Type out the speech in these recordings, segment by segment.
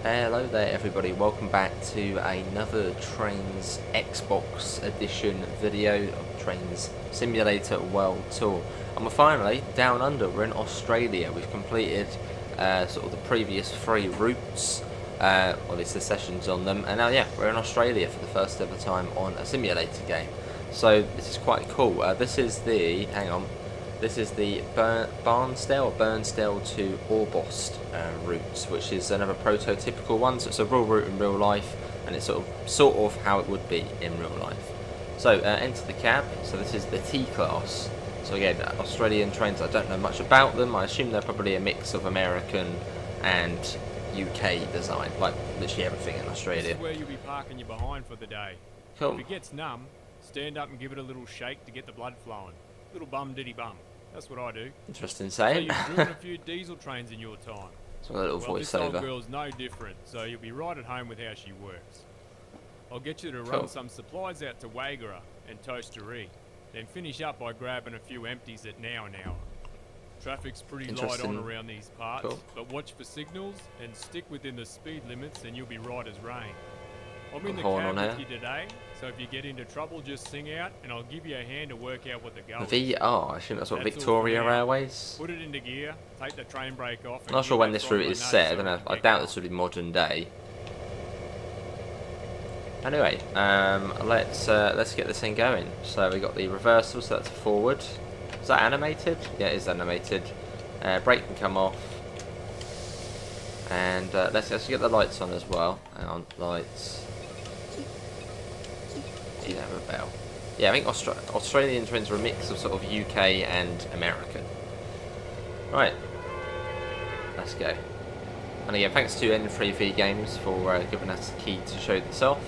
Hello there everybody, welcome back to another Trains Xbox edition video of Trains Simulator World Tour. And we're finally down under, we're in Australia. We've completed sort of the previous 3 routes, or at least the sessions on them, and now yeah, we're in Australia for the first ever time on a simulator game. So this is quite cool. This is the, this is the Bairnsdale to Orbost route, which is another prototypical one. So it's a real route in real life, and it's sort of how it would be in real life. So enter the cab. So this is the T class. So again, Australian trains, I don't know much about them. I assume they're probably a mix of American and UK design, like literally everything in Australia. This is where you'll be parking your behind for the day. Cool. If it gets numb, stand up and give it a little shake to get the blood flowing. Little bum diddy bum. That's what I do. Interesting So saying. you've driven a few diesel trains in your time. So a little Well, this old voiceover. girl's no different, so you'll be right at home with how she works. I'll get you to Cool. run some supplies out to Waigara and Toasteree, then finish up by grabbing a few empties at Now. Traffic's pretty light on Interesting. around these parts, Cool. but watch for signals and stick within the speed limits and you'll be right as rain. I'm in the Horn cab on with here. you today, so if you get into trouble, just sing out and I'll give you a hand to work out what the goal is. VR, I assume that's what That's all Victoria for now. Airways. Put it into gear, take the train brake off. I'm not sure when this route is set. I don't know. I doubt this would be modern day. Anyway, let's get this thing going. So we got the reversal, so that's forward. Is that animated? Yeah, it is animated. Brake can come off. And let's get the lights on as well. Hang on, lights. You have a bell. Yeah, I think Australian trains are a mix of sort of UK and American. Right, let's go. And again, thanks to N3V Games for giving us the key to show this off.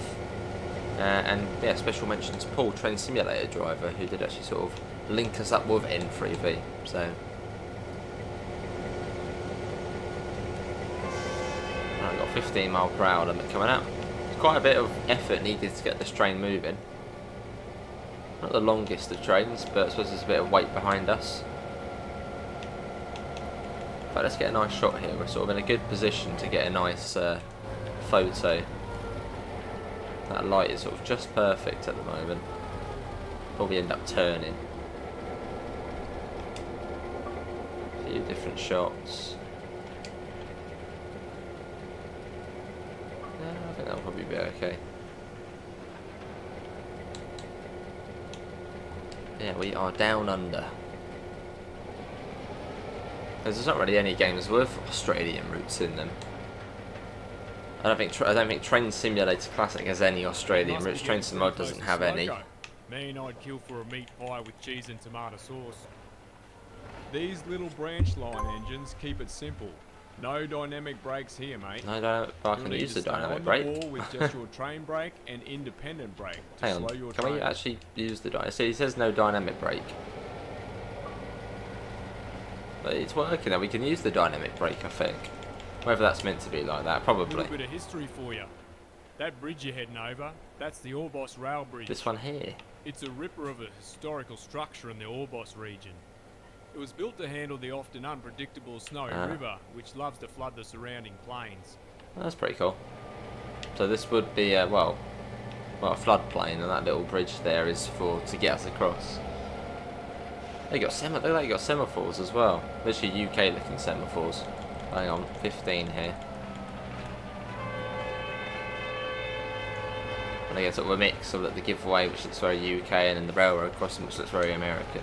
And yeah, special mention to Paul, Train Simulator driver, who did actually sort of link us up with N3V. So, right, got 15 mile per hour limit coming out. There's quite a bit of effort needed to get this train moving. Not the longest of trains, but I suppose there's a bit of weight behind us. But let's get a nice shot here. We're sort of in a good position to get a nice photo. That light is sort of just perfect at the moment. Probably end up turning. A few different shots. Yeah, I think that'll probably be okay. Yeah, we are down under. Because there's not really any games with Australian routes in them. I don't think Train Simulator Classic has any Australian routes. Train Sim Mod doesn't have any. Man, I'd kill for a meat pie with cheese and tomato sauce. These little branch line engines keep it simple. No dynamic brakes here, mate. No dynamic, but I You'll can need use to the stay dynamic on brake. the ball with just your train brake and independent brake to Hang on, slow your can train. we actually use the dynamic? See, it says no dynamic brake. But it's working now, we can use the dynamic brake, I think. Whether that's meant to be like that, A probably. little bit of history for you. That bridge you're heading over, that's the Orbost Rail Bridge. This one here. It's a ripper of a historical structure in the Orbost region. It was built to handle the often unpredictable Snowy River, which loves to flood the surrounding plains. Oh, that's pretty cool. So this would be, well, a floodplain, and that little bridge there is to get us across. They got look like they got semaphores as well. Literally UK looking semaphores. Hang on, 15 here. And again, sort of a mix of the giveaway, which looks very UK, and then the railroad crossing, which looks very American.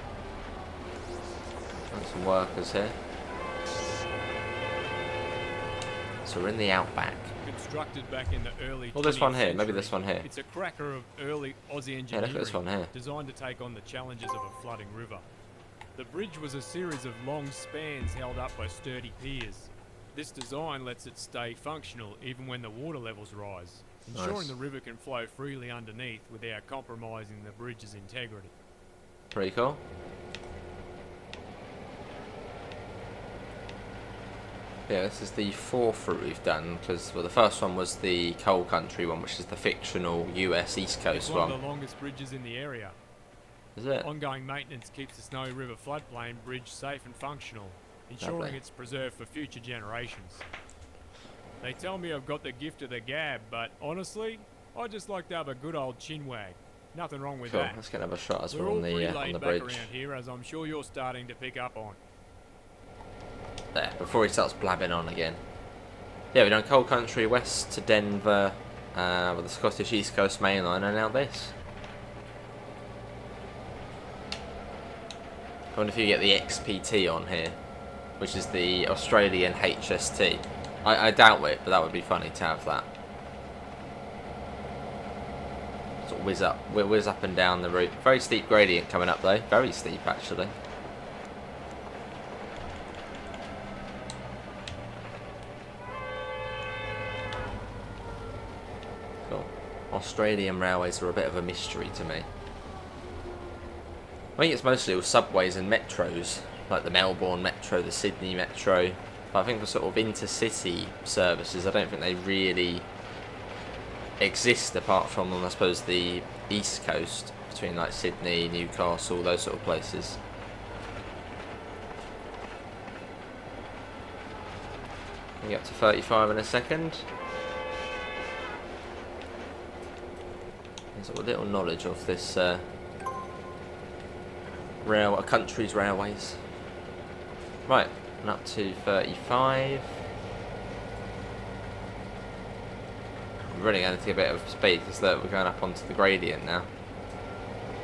Got some workers here. So we're in the outback. Constructed back in the early Well, this one 20th here, maybe century, this one here. It's a cracker of early Aussie Yeah, engineering, look at this one here. designed to take on the challenges of a flooding river. The bridge was a series of long spans held up by sturdy piers. This design lets it stay functional even when the water levels rise, ensuring Nice. the river can flow freely underneath without compromising the bridge's integrity. Pretty cool. Yeah, this is the 4th route we've done, because well, the first one was the Coal Country one, which is the fictional US East It's Coast one one. of the longest bridges in the area. Is it? Ongoing maintenance keeps the Snowy River floodplain bridge safe and functional, ensuring Lovely. it's preserved for future generations. They tell me I've got the gift of the gab, but honestly, I just like to have a good old chin wag. Nothing wrong with Cool, that. let's get another shot as We're we're all on pretty the laid back bridge. around here, as I'm sure you're starting to pick up on. There, before he starts blabbing on again. Yeah, we've done Coal Country, west to Denver, with the Scottish East Coast Main Line, and now this. I wonder if you get the XPT on here, which is the Australian HST. I doubt it, but that would be funny to have that. Sort of whiz up and down the route. Very steep gradient coming up though, very steep actually. Cool. Australian railways are a bit of a mystery to me. I think it's mostly all subways and metros, like the Melbourne Metro, the Sydney Metro. But I think for sort of intercity services, I don't think they really exist apart from, I suppose, the East Coast, between like Sydney, Newcastle, those sort of places. We get up to 35 in a second. There's a little knowledge of this a country's railways. Right, and up to 35. I'm really going to take a bit of speed because look, we're going up onto the gradient now,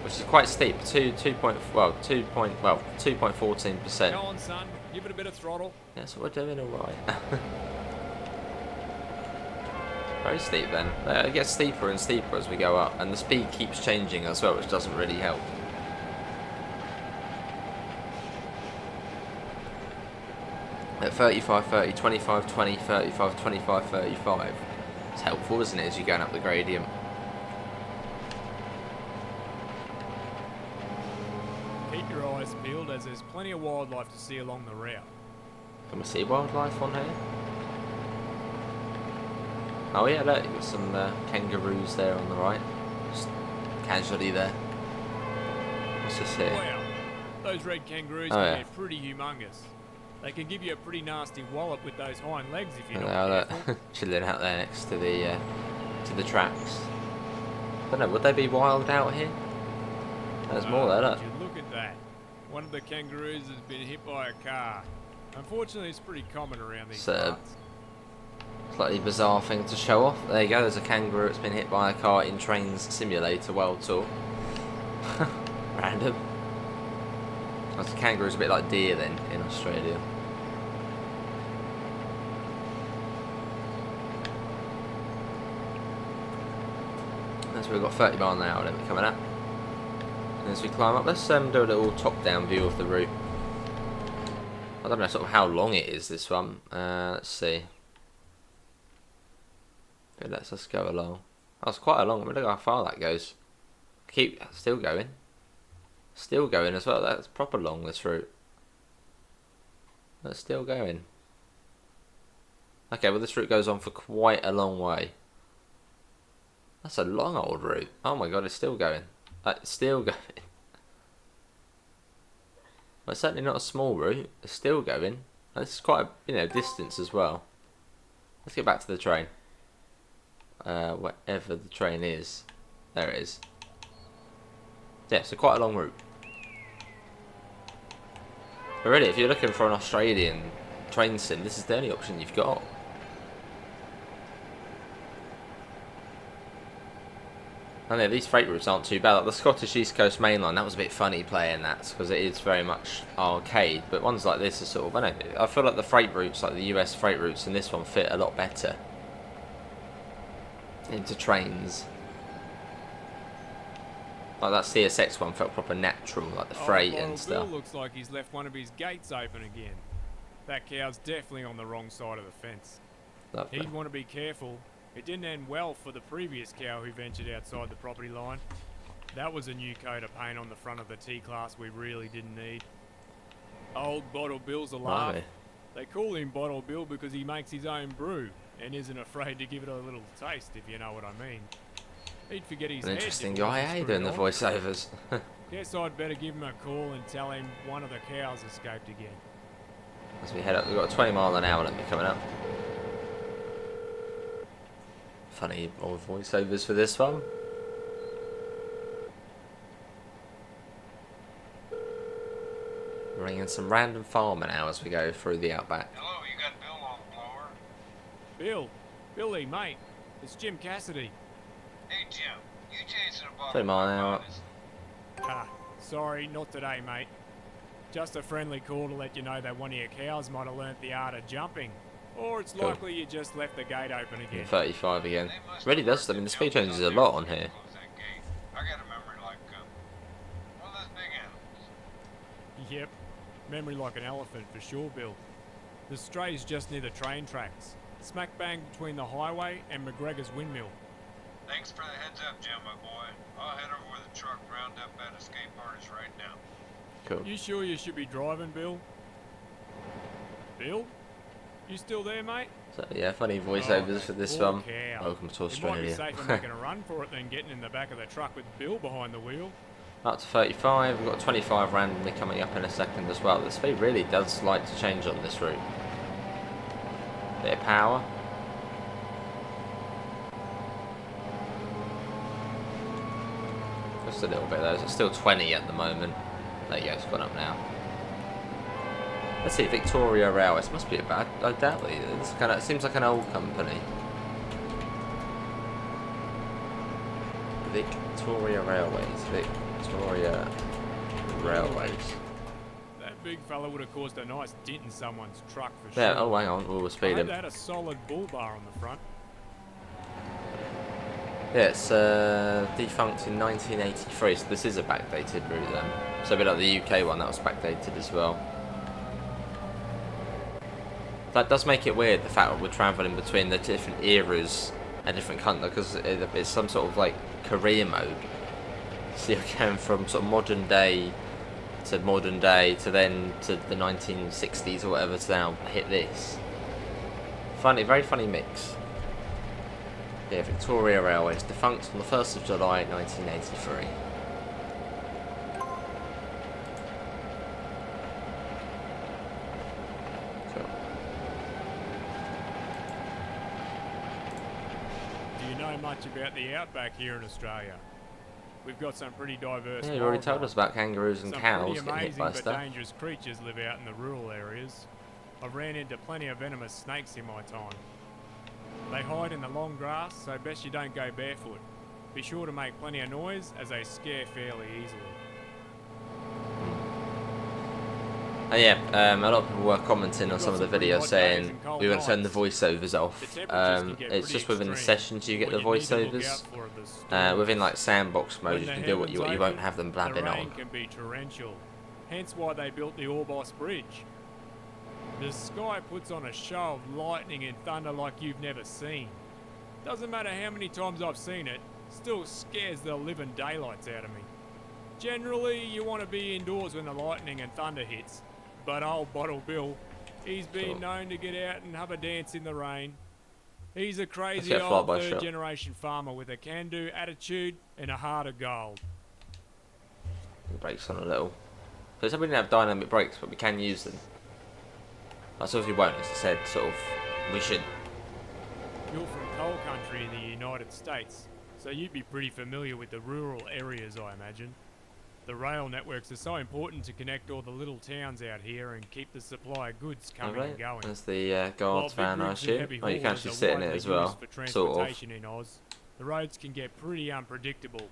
which is quite steep. 2.14%. Go on, son. Give it a bit of throttle. Yeah, so we're doing all right. Very steep then. It gets steeper and steeper as we go up, and the speed keeps changing as well, which doesn't really help. At 35, 30, 25, 20, 35, 25, 35. It's helpful, isn't it, as you're going up the gradient. Keep your eyes peeled, as there's plenty of wildlife to see along the route. Can we see wildlife on here? Oh yeah, look, you've got some kangaroos there on the right. Just casually there. What's this here? Wow, those red kangaroos can get pretty humongous. They can give you a pretty nasty wallop with those hind legs if you're not careful. Chilling out there next to the tracks. I don't know, would they be wild out here? There's more there, look. Look at that. One of the kangaroos has been hit by a car. Unfortunately, it's pretty common around these parts. Slightly bizarre thing to show off. There you go, there's a kangaroo that's been hit by a car in TRAINZ Simulator World Tour. Random. A kangaroo's a bit like deer then in Australia. As we've got 30 miles an hour limit coming up. And as we climb up, let's do a little top-down view of the route. I don't know sort of how long it is, this one. Let's see. It lets us go along. That's quite a long. I mean, look how far that goes. Still going. Still going as well. That's proper long, this route. That's still going. Okay, well this route goes on for quite a long way. That's a long old route. Oh my god, it's still going. It's still going. Well, it's certainly not a small route. It's still going. This is quite a distance as well. Let's get back to the train. Wherever the train is. There it is. Yeah, so quite a long route. But really, if you're looking for an Australian train sim, this is the only option you've got. And yeah, these freight routes aren't too bad. Like the Scottish East Coast Main Line, that was a bit funny playing that because it is very much arcade. But ones like this are sort of, I don't know, I feel like the freight routes, like the US freight routes, and this one fit a lot better into TRAINZ. Like that CSX one felt proper natural, like the freight and stuff. Bill looks like he's left one of his gates open again. That cow's definitely on the wrong side of the fence. Lovely. He'd want to be careful. It didn't end well for the previous cow who ventured outside the property line. That was a new coat of paint on the front of the T-Class we really didn't need. Old Bottle Bill's a laugh. Lovely. They call him Bottle Bill because he makes his own brew and isn't afraid to give it a little taste, if you know what I mean. He'd forget his head. An interesting guy, eh, doing the voiceovers. Guess I'd better give him a call and tell him one of the cows escaped again. As we head up, we've got a 20 mile an hour limit coming up. funny old voiceovers for this one. Ringing some random farmer now as we go through the outback. Hello, you got Bill on the blower? Billy, mate. It's Jim Cassidy. Hey, Jim, you chasing a buck? Say mine out. Ah, sorry, not today, mate. Just a friendly call to let you know that one of your cows might have learnt the art of jumping. Or it's Cool. likely you just left the gate open again. 35 again. Really does. I mean, the speed changes a lot on here. I got a memory like one of those big animals. Yep. Memory like an elephant for sure, Bill. The stray's just near the train tracks. Smack bang between the highway and McGregor's windmill. Thanks for the heads up, Jim, my boy. I'll head over with a truck round up at escape artist right now. Cool. You sure you should be driving, Bill? Bill? You still there, mate? So yeah, funny voiceovers for this poor one. cow. Welcome to It might be Australia. safer making a run for it than getting in the back of the truck with Bill behind the wheel. Up to 35. We've got 25 randomly coming up in a second as well. The speed really does like to change on this route. Bit of power. Just a little bit though. It's still 20 at the moment. There you go, it's gone up now. Let's see, Victoria Railways. Must be a bad. I doubt it. It seems like an old company. Victoria Railways. Victoria Railways. That big fella would have caused a nice dent in someone's truck for sure. Yeah. Oh, hang on. We're I speeding. hope they had a solid bull bar on the front. Yeah, it's defunct in 1983, so this is a backdated route then. So a bit like the UK one, that was backdated as well. That does make it weird, the fact that we're travelling between the different eras and different countries, because it's some sort of like career mode. So you're going from sort of modern day to then to the 1960s or whatever to now hit this. Funny, very funny mix. Yeah, Victoria Railways, defunct on the 1st of July 1983. Cool. Do you know much about the outback here in Australia? We've got some pretty diverse. Yeah, you already told wildlife. us about kangaroos and Some cows pretty getting hit amazing by but stuff. dangerous creatures live out in the rural areas. I've ran into plenty of venomous snakes in my time. They hide in the long grass, so best you don't go barefoot. Be sure to make plenty of noise, as they scare fairly easily. Oh yeah, a lot of people were commenting on some of the videos saying we want to turn the voiceovers off. It's just within the sessions you get the voiceovers. Within like sandbox mode, you can do what you want. You won't have them blabbing the rain on. can be torrential, hence why they built the Orbost bridge. The sky puts on a show of lightning and thunder like you've never seen. Doesn't matter how many times I've seen it, still scares the living daylights out of me. Generally, you want to be indoors when the lightning and thunder hits, but old Bottle Bill, he's been known to get out and have a dance in the rain. He's a crazy old third-generation farmer with a can-do attitude and a heart of gold. Brakes on a little. So we didn't have dynamic brakes, but we can use them. That's obviously won't, as I said, sort of, we should. You're from coal country in the United States, so you'd be pretty familiar with the rural areas, I imagine. The rail networks are so important to connect all the little towns out here and keep the supply of goods coming and going. There's the guards van, I assume. Oh, you can actually sit in it as well, sort of. In Oz, the roads can get pretty unpredictable.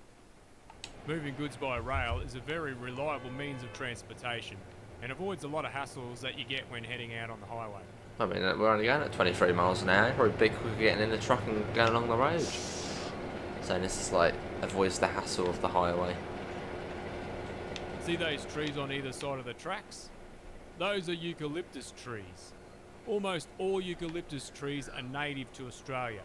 Moving goods by rail is a very reliable means of transportation and avoids a lot of hassles that you get when heading out on the highway. I mean, we're only going at 23 miles an hour. Probably big quicker getting in the truck and going along the road. So this is like avoids the hassle of the highway. See those trees on either side of the tracks? Those are eucalyptus trees. Almost all eucalyptus trees are native to Australia.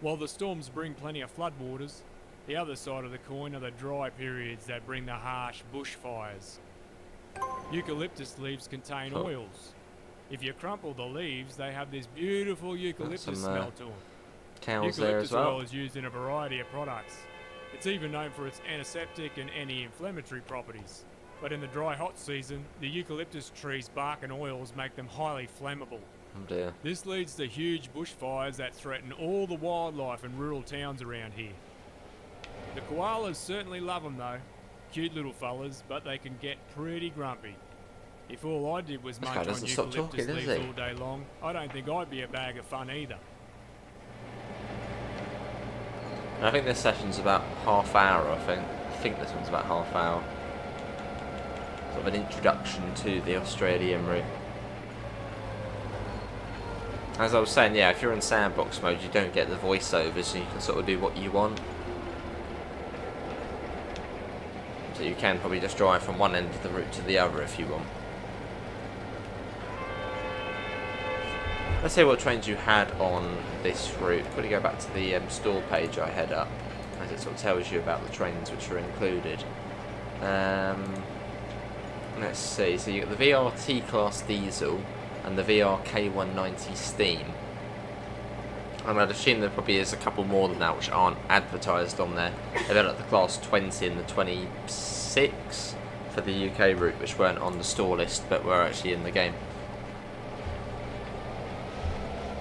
While the storms bring plenty of floodwaters, the other side of the coin are the dry periods that bring the harsh bushfires. Eucalyptus leaves contain oils. If you crumple the leaves, they have this beautiful eucalyptus smell to them. Cows there as well. Eucalyptus oil is used in a variety of products. It's even known for its antiseptic and anti-inflammatory properties. But in the dry hot season, the eucalyptus tree's bark and oils make them highly flammable. Oh dear. This leads to huge bushfires that threaten all the wildlife and rural towns around here. The koalas certainly love them though. Cute little fellas, but they can get pretty grumpy. If all I did was This guy munch on doesn't stop eucalyptus talking, does leaves he? all day long, I don't think I'd be a bag of fun either. And I think this session's about half hour, I think this one's about half hour. Sort of an introduction to the Australian route. As I was saying, yeah, if you're in sandbox mode, you don't get the voiceovers, so you can sort of do what you want. So you can probably just drive from one end of the route to the other if you want. Let's see what trains you had on this route. Quickly go back to the store page I had up, as it sort of tells you about the trains which are included. Let's see, so you got the VR T-Class Diesel and the VR K190 Steam. And I'd assume there probably is a couple more than that which aren't advertised on there. They've got like the Class 20 and the 26 for the UK route, which weren't on the store list but were actually in the game.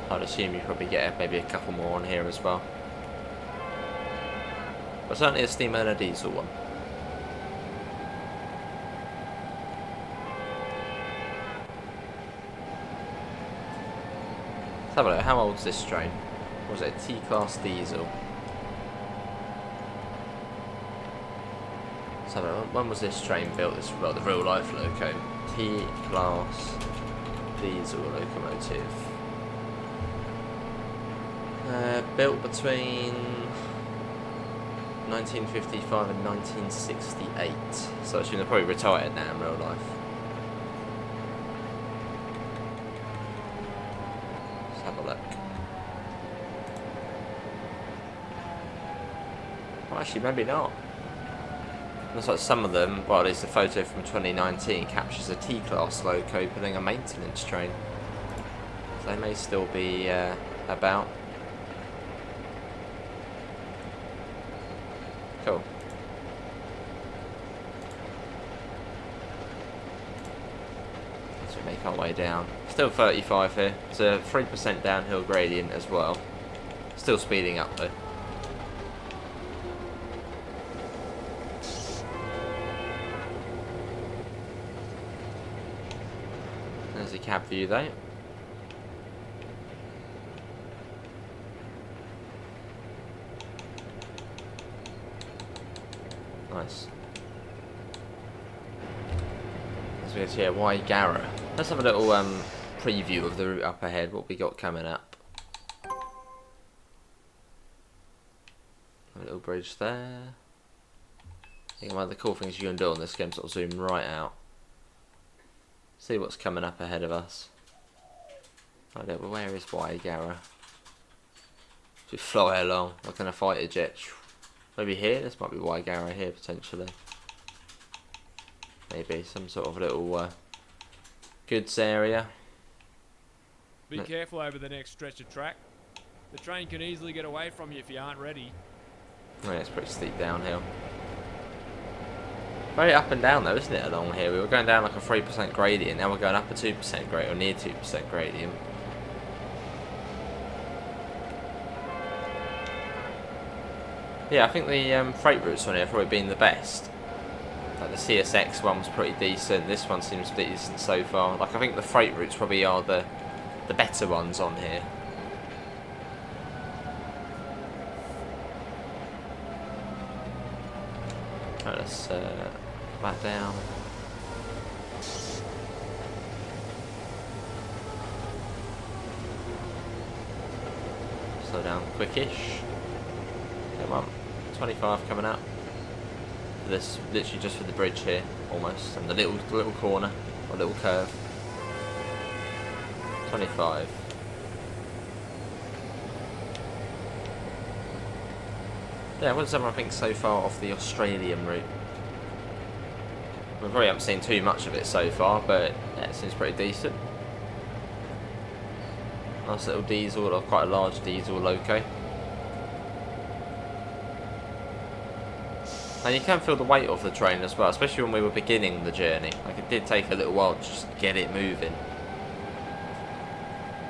I'd assume you probably get maybe a couple more on here as well. But certainly a Steam and a Diesel one. Let's have a look. How old's this train? Was it a T-Class Diesel? Let's have a look. When was this train built? This, well, the real life loco. T-Class Diesel locomotive. Built between 1955 and 1968. So I assume they're probably retired now in real life. Let's have a look. Well, actually, maybe not. Looks like some of them, well, at least the photo from 2019 captures a T-Class loco pulling a maintenance train. So they may still be about. Cool. As we make our way down. Still 35 here. It's a 3% downhill gradient as well. Still speeding up though. There's the cab view though. Nice. As we go to here, Waigara. Let's have a little preview of the route up ahead, what we got coming up. A little bridge there. I think one of the cool things you can do on this game is sort of zoom right out. See what's coming up ahead of us. I don't know, where is Waigara? Just fly along like in a fighter jet. Maybe here? This might be Waigara here potentially. Maybe some sort of little goods area. Be careful over the next stretch of track. The train can easily get away from you if you aren't ready. Oh, yeah, it's pretty steep downhill. Very up and down though, isn't it, along here? We were going down like a 3% gradient, now we're going up a 2% gradient, or near 2% gradient. Yeah, I think the freight routes on here have probably been the best. Like the CSX one was pretty decent, this one seems decent so far. Like I think the freight routes probably are the better ones on here. Right, let's back down. Slow down quickish. Come on, 25 coming up. This literally just for the bridge here, almost, and the little corner or little curve. 25. Yeah, what does everyone think so far of the Australian route? We probably haven't seen too much of it so far, but yeah, it seems pretty decent. Nice little diesel, or quite a large diesel loco. And you can feel the weight of the train as well, especially when we were beginning the journey. Like it did take a little while to just get it moving.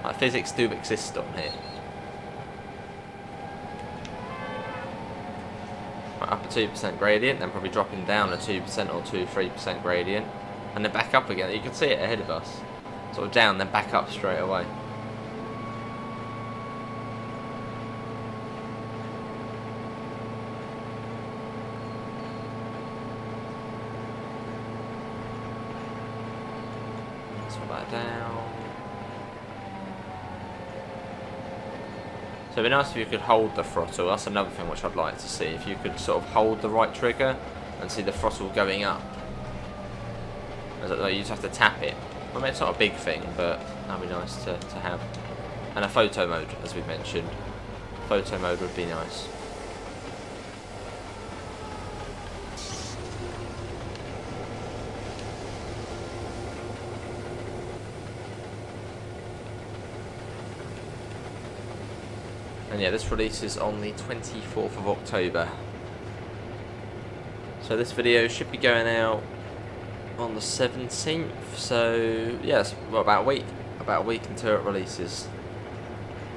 Like, physics do exist on here. Right, up a 2% gradient, then probably dropping down a 2% or 2-3% gradient, and then back up again. You can see it ahead of us. Sort of down, then back up straight away. Slow that down. So it'd be nice if you could hold the throttle. That's another thing which I'd like to see. If you could sort of hold the right trigger and see the throttle going up. You just have to tap it. I mean, it's not a big thing, but that'd be nice to have. And a photo mode, as we mentioned. Photo mode would be nice. And yeah, this releases on the 24th of October. So this video should be going out on the 17th. So yes, well, about a week until it releases.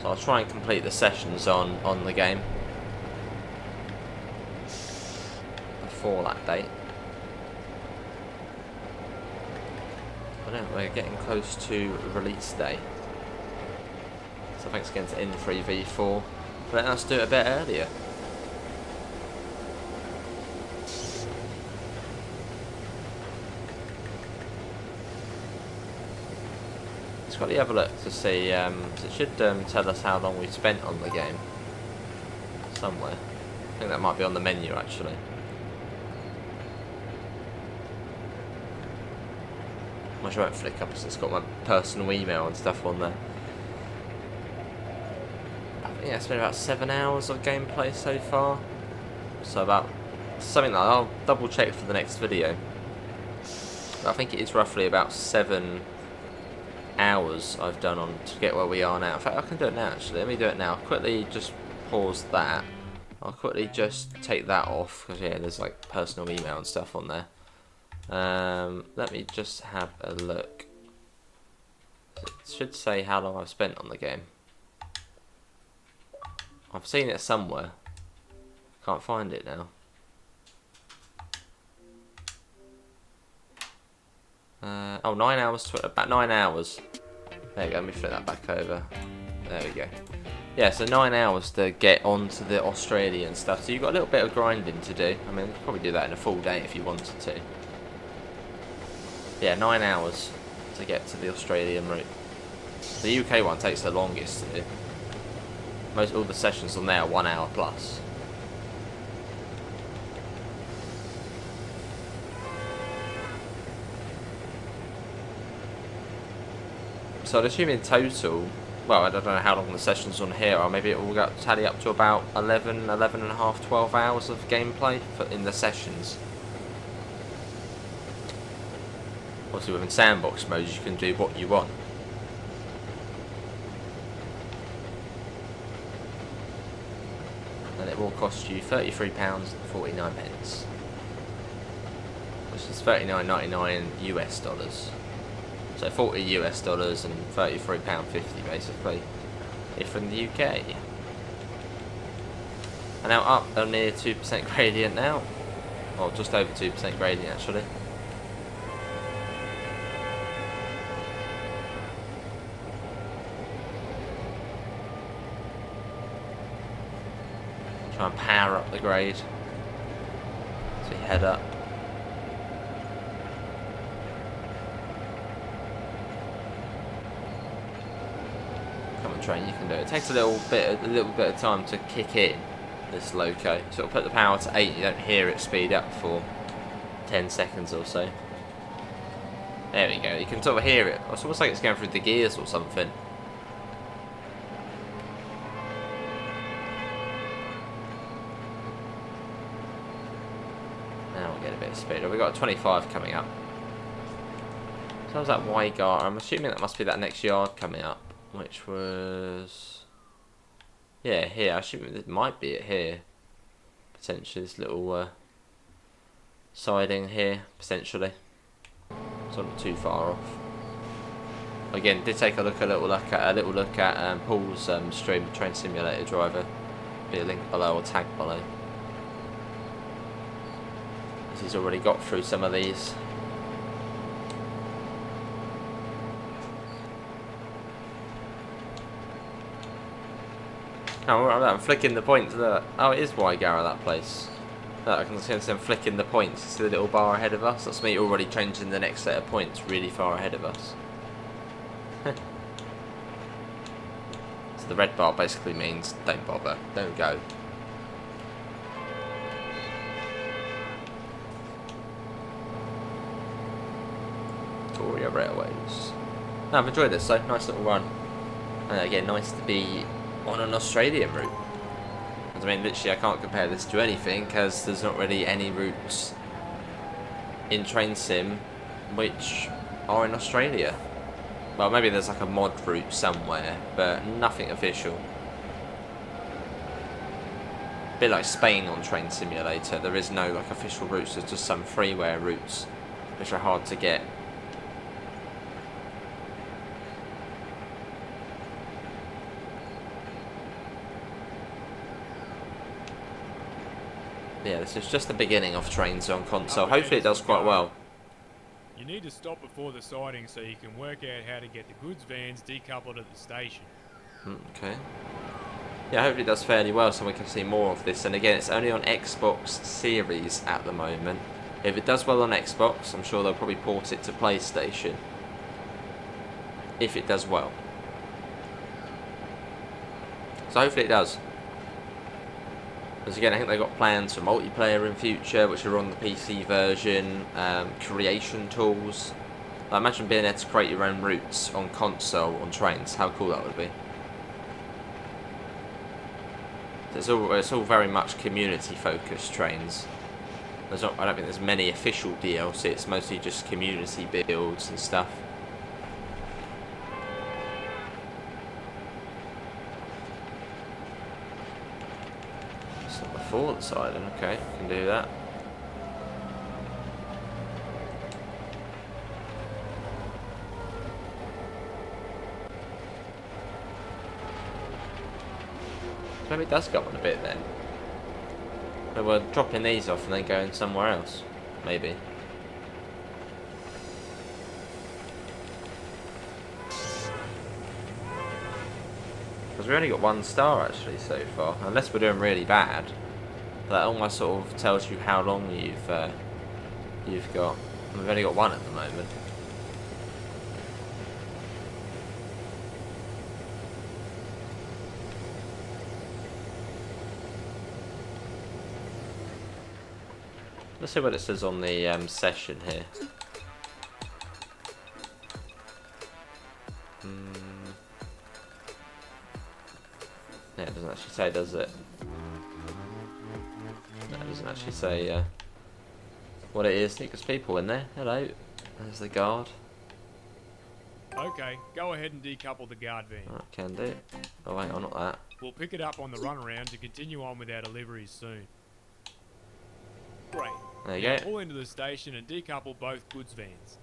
So I'll try and complete the sessions on the game before that date. I don't know, we're getting close to release day. So thanks again to N3V4 for letting us do it a bit earlier. Let's quickly have a look to see, it should tell us how long we've spent on the game. Somewhere. I think that might be on the menu actually. I won't flick up because it's got my personal email and stuff on there. Yeah, it's been about 7 hours of gameplay so far. So about something like that. I'll double check for the next video. But I think it is roughly about 7 hours I've done on to get where we are now. In fact, I can do it now actually. Let me do it now. Quickly just pause that. I'll quickly just take that off because yeah, there's like personal email and stuff on there. Let me just have a look. It should say how long I've spent on the game. I've seen it somewhere. Can't find it now. Oh, 9 hours to about 9 hours. There we go. Let me flip that back over. There we go. Yeah, so 9 hours to get onto the Australian stuff. So you've got a little bit of grinding to do. I mean, you could probably do that in a full day if you wanted to. Yeah, 9 hours to get to the Australian route. The UK one takes the longest to do. All the sessions on there are 1 hour plus. So I'd assume in total, well, I don't know how long the sessions on here are, maybe it will tally up to about 11 and a half, 12 hours of gameplay in the sessions. Obviously within sandbox modes you can do what you want. And it will cost you £33.49, which is $39.99 US dollars. So $40 US dollars and £33.50 basically, if from the UK. And now up a near 2% gradient now, or just over 2% gradient actually. Try and power up the grade as we head up. Come on train, you can do it. It takes a little bit of time to kick in this loco. So I'll put the power to 8, you don't hear it speed up for 10 seconds or so. There we go, you can sort of hear it. It's almost like it's going through the gears or something. Speed. We've got a 25 coming up. So how's that Y guard? I'm assuming that must be that next yard coming up, which was, yeah, here. I assume it might be it here. Potentially this little siding here, potentially. It's not too far off. Again, did take a little look at Paul's stream, Train Simulator Driver. Be a link below or tag below. As he's already got through some of these. Oh, I'm flicking the points. Look. Oh, it is Wygara, that place. Look, I can see them flicking the points. You see the little bar ahead of us? That's me already changing the next set of points really far ahead of us. So the red bar basically means don't bother, don't go. Victoria Railways. No, I've enjoyed this, so nice little run. And again, nice to be on an Australian route. I mean, literally, I can't compare this to anything because there's not really any routes in Train Sim which are in Australia. Well, maybe there's like a mod route somewhere, but nothing official. A bit like Spain on Train Simulator, there is no like official routes, there's just some freeware routes which are hard to get. Yeah, this is just the beginning of Trains on console. Hopefully it does quite well. You need to stop before the siding so you can work out how to get the goods vans decoupled at the station. Okay. Yeah, hopefully it does fairly well so we can see more of this. And again, it's only on Xbox Series at the moment. If it does well on Xbox, I'm sure they'll probably port it to PlayStation. If it does well. So hopefully it does. Because again, I think they've got plans for multiplayer in future, which are on the PC version, creation tools. I imagine being able to create your own routes on console on trains, how cool that would be. It's all very much community focused Trains. I don't think there's many official DLC, it's mostly just community builds and stuff. Forward side, okay, can do that. Maybe it does go on a bit then. But we're dropping these off and then going somewhere else, maybe. Because we only got 1 star actually so far, unless we're doing really bad. That almost sort of tells you how long you've got. And we've only got 1 at the moment. Let's see what it says on the session here. Yeah, it doesn't actually say, does it? No, it doesn't actually say what it is. There's people in there. Hello. There's the guard. Okay, go ahead and decouple the guard van. Right, can do. Oh wait, not that. We'll pick it up on the runaround to continue on with our deliveries soon. Great. There you Now go. pull into the station and decouple both goods vans.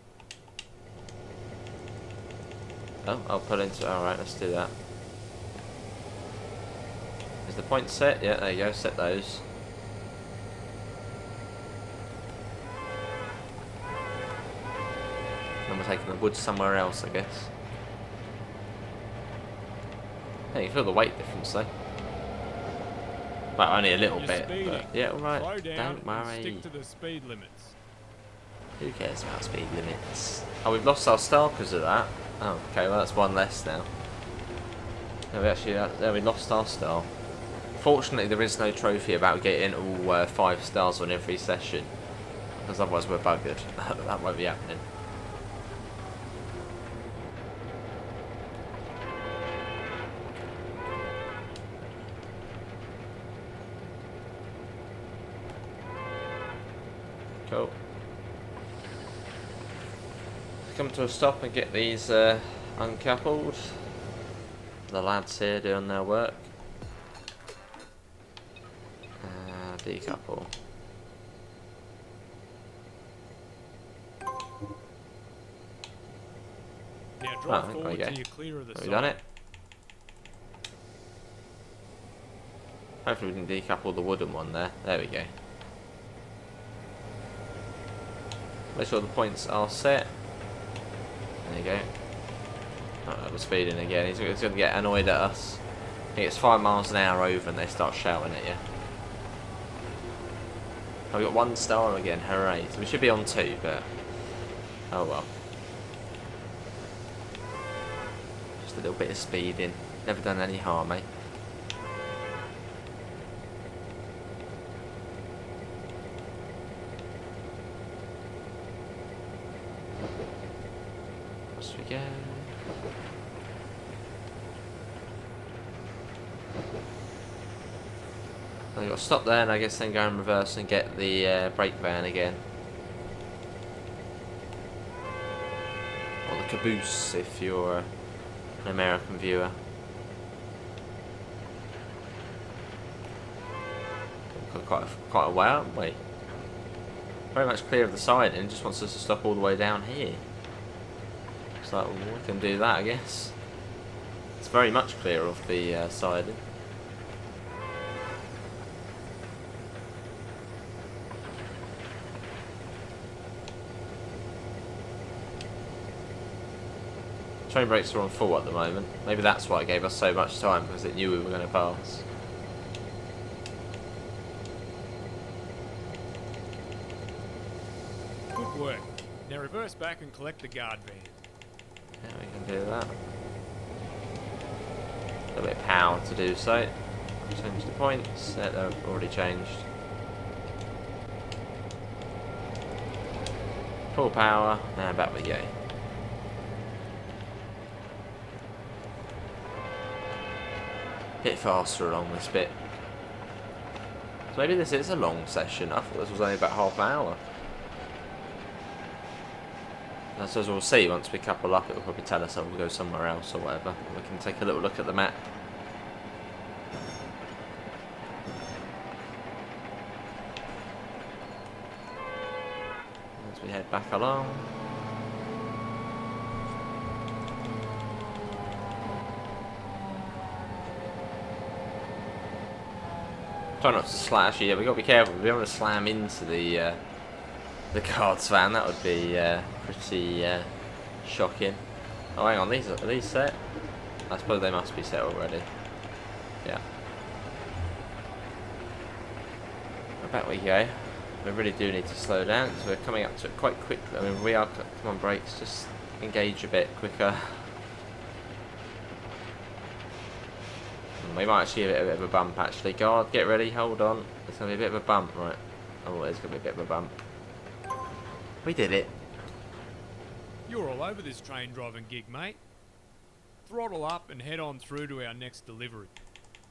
Oh, I'll put into. Alright, let's do that. Is the point set? Yeah, there you go. Set those. And we're taking the wood somewhere else, I guess. Hey, you feel the weight difference though. Well, only a little You're bit, speeding. but yeah, alright. Slow down Don't worry. and stick to the speed limits. Who cares about speed limits? Oh, we've lost our star because of that. Oh, okay, well that's 1 less now. No, we actually, we lost our star. Fortunately, there is no trophy about getting all 5 stars on every session, because otherwise we're buggered. That won't be happening. Cool. Come to a stop and get these uncoupled. The lads here doing their work. Decouple. Now drive there we forward go. till you're clear of the Have side. we done it? Hopefully we didn't decouple the wooden one there. There we go. Make sure the points are set. There you go. Oh, we're speeding again. He's going to get annoyed at us. He gets 5 miles an hour over and they start shouting at you. Oh, we got 1 star again. Hooray. So we should be on 2, but... oh well. Just a little bit of speeding. Never done any harm, mate. Across we go. I've got to stop there and I guess then go in reverse and get the brake van again. Or the caboose if you're an American viewer. Got quite a way, haven't we? Very much clear of the side and just wants us to stop all the way down here. Looks like well, we can do that, I guess. It's very much clear of the siding. Train brakes are on full at the moment. Maybe that's why it gave us so much time, because it knew we were going to pass. Good work. Now reverse back and collect the guard van. Yeah, we can do that. A little bit of power to do so. Change the points. Yeah, they're already changed. Full power, and back we go. Bit faster along this bit. So maybe this is a long session. I thought this was only about half an hour. I suppose we'll see once we couple up. It will probably tell us that we'll go somewhere else or whatever. We can take a little look at the map. As we head back along. Try not to slash. Yeah, we got to be careful. We don't want to slam into the guards van. That would be pretty shocking. Oh, hang on. Are these set? I suppose they must be set already. Yeah. Back we go. We really do need to slow down because we're coming up to it quite quickly. I mean, we are. Come on, brakes. Just engage a bit quicker. We might actually get a bit of a bump actually. Guard, get ready, hold on. There's going to be a bit of a bump, right? Oh, there's going to be a bit of a bump. We did it. You're all over this train driving gig, mate. Throttle up and head on through to our next delivery.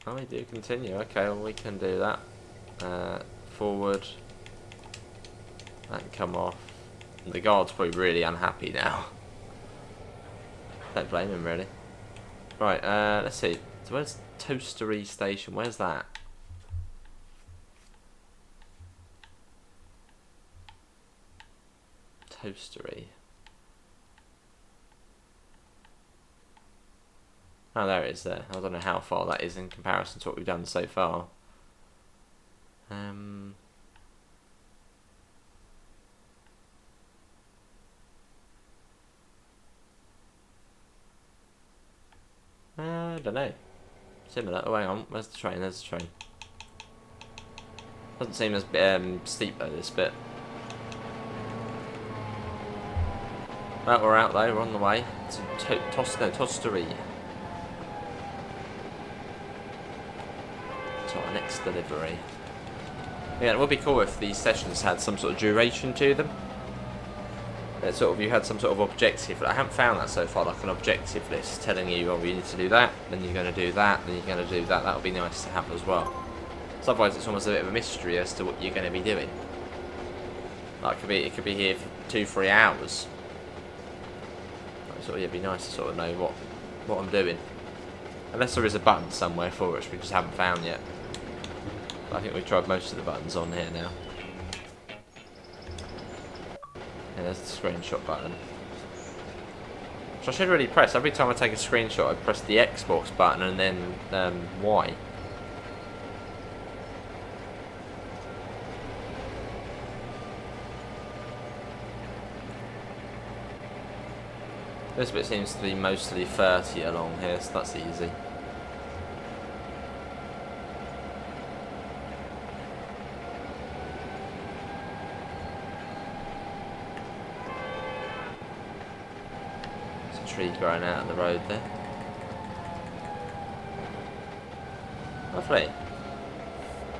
Oh, we do continue. Okay, well, we can do that. Forward. That can come off. The guard's probably really unhappy now. Don't blame him, really. Right, let's see. So where's Toastery Station? Where's that? Toastery. Oh, there it is there. I don't know how far that is in comparison to what we've done so far. I don't know. Similar. Oh, hang on. Where's the train? There's the train. Doesn't seem as steep though, this bit. Well, we're out though. We're on the way to Toastery. To our next delivery. Yeah, it would be cool if these sessions had some sort of duration to them. That sort of you had some sort of objective. I haven't found that so far, like an objective list telling you, oh, you need to do that, then you're going to do that, then you're going to do that. That would be nice to have as well. So otherwise, it's almost a bit of a mystery as to what you're going to be doing. Like it could be here for 2-3 hours. So it'd be nice to sort of know what I'm doing. Unless there is a button somewhere for it, which we just haven't found yet. But I think we've tried most of the buttons on here now. Yeah, there's the screenshot button. which I should really press. Every time I take a screenshot, I press the Xbox button and then Y. This bit seems to be mostly 30 along here, so that's easy. There's a tree growing out of the road there. Lovely.